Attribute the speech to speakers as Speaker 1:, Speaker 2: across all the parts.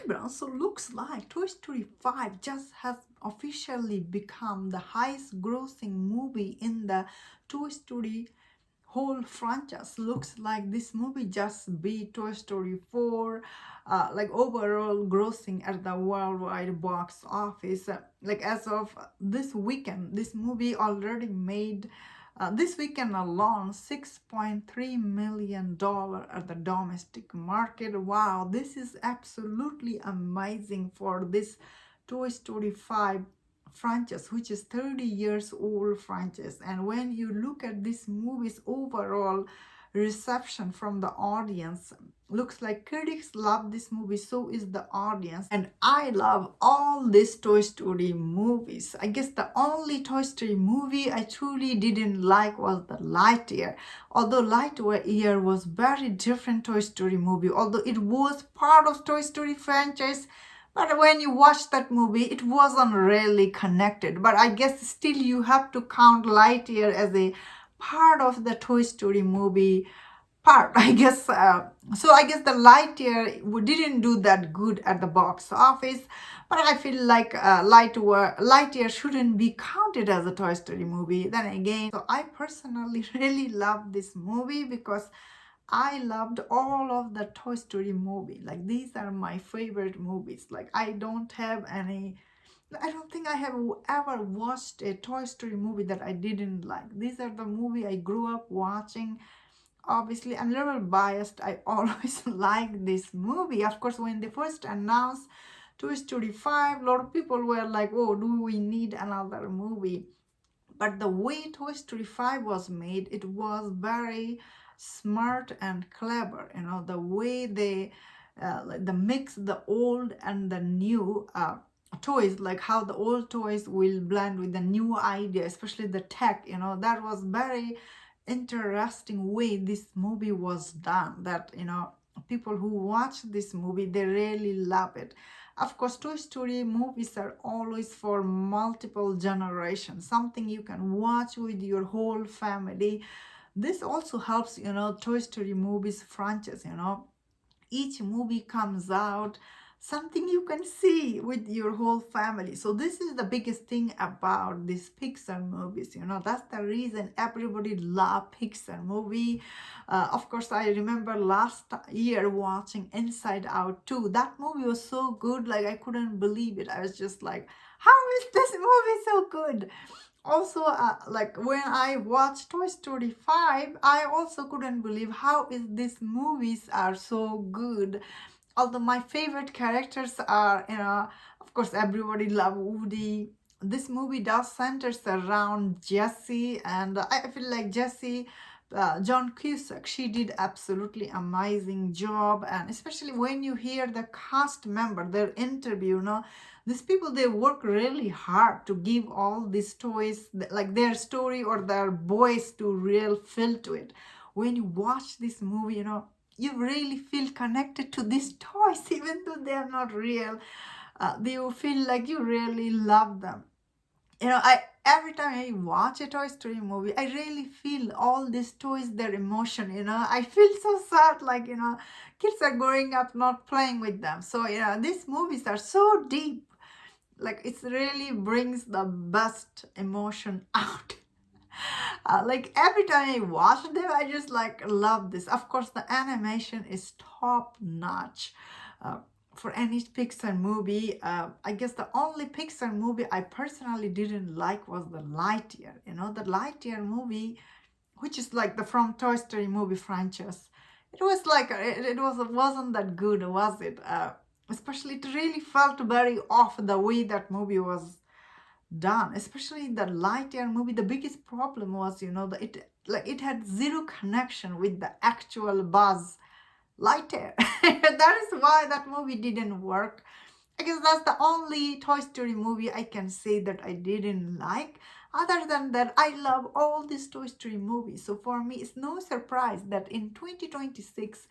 Speaker 1: background. So looks like Toy Story 5 just has officially become the highest grossing movie in the Toy Story whole franchise. Looks like this movie just beat Toy Story 4 like overall grossing at the worldwide box office. Like as of this weekend, this movie already made this weekend alone $6.3 million at the domestic market. Wow, this is absolutely amazing for this Toy Story 5 franchise, which is 30 years old franchise. And when you look at this movie's overall reception from the audience, looks like critics love this movie, so is the audience. And I love all these Toy Story movies. I guess the only Toy Story movie I truly didn't like was the Lightyear. Although Lightyear was very different Toy Story movie, although it was part of Toy Story franchise, but when you watch that movie, it wasn't really connected. But I guess still you have to count Lightyear as a part of the Toy Story movie part, I guess. So I guess the Lightyear didn't do that good at the box office. But I feel like Lightyear shouldn't be counted as a Toy Story movie. Then again, so I personally really love this movie because I loved all of the Toy Story movie. Like these are my favorite movies. Like I don't think I have ever watched a Toy Story movie that I didn't like. These are the movie I grew up watching. Obviously, I'm a little biased. I always like this movie. Of course, when they first announced Toy Story 5, a lot of people were like, oh, do we need another movie? But the way Toy Story 5 was made, it was very smart and clever. You know, the way they like the mix the old and the new toys, like how the old toys will blend with the new idea, especially the tech. You know, that was very interesting way this movie was done. That, you know, people who watch this movie, they really love it. Of course, Toy Story movies are always for multiple generations, something you can watch with your whole family. This also helps, you know, Toy Story movies franchise, you know. Each movie comes out something you can see with your whole family. So this is the biggest thing about these Pixar movies, you know. That's the reason everybody love Pixar movie. Of course, I remember last year watching Inside Out 2. That movie was so good, like I couldn't believe it. I was just like, how is this movie so good? Also, like when I watched Toy Story 5, I also couldn't believe how is these movies are so good. Although my favorite characters are, you know, of course, everybody love Woody. This movie does centers around Jessie, and I feel like Jessie, John Cusack, she did absolutely amazing job. And especially when you hear the cast member, their interview, you know, these people, they work really hard to give all these toys, like their story or their voice, to real feel to it. When you watch this movie, you know, you really feel connected to these toys, even though they are not real. You feel like you really love them. You know, I every time I watch a Toy Story movie, I really feel all these toys, their emotion. You know, I feel so sad, like, you know, kids are growing up not playing with them. So, you know, these movies are so deep. Like it really brings the best emotion out. Like every time I watch them, I just like love this. Of course, the animation is top notch. For any Pixar movie, I guess the only Pixar movie I personally didn't like was the Lightyear. You know, the Lightyear movie, which is like the from Toy Story movie franchise. It was like wasn't that good, was it? Especially, it really felt very off the way that movie was done. Especially the Lightyear movie, the biggest problem was, you know, that it had zero connection with the actual Buzz Lightyear. That is why that movie didn't work. I guess that's the only Toy Story movie I can say that I didn't like. Other than that, I love all these Toy Story movies. So for me, it's no surprise that in 2026,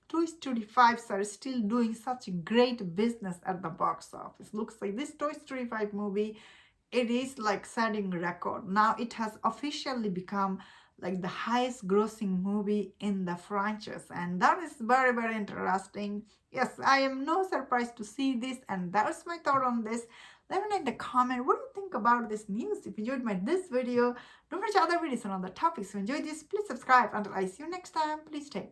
Speaker 1: Toy Story 5s are still doing such great business at the box office. Looks like this Toy Story 5 movie, it is like setting record. Now it has officially become like the highest grossing movie in the franchise, and that is very, very interesting. Yes, I am no surprised to see this, and that's my thought on this. Let me know in the comment what do you think about this news. If you enjoyed my this video, don't forget other videos on other topics. If you enjoyed this, please subscribe. Until I see you next time, please take care.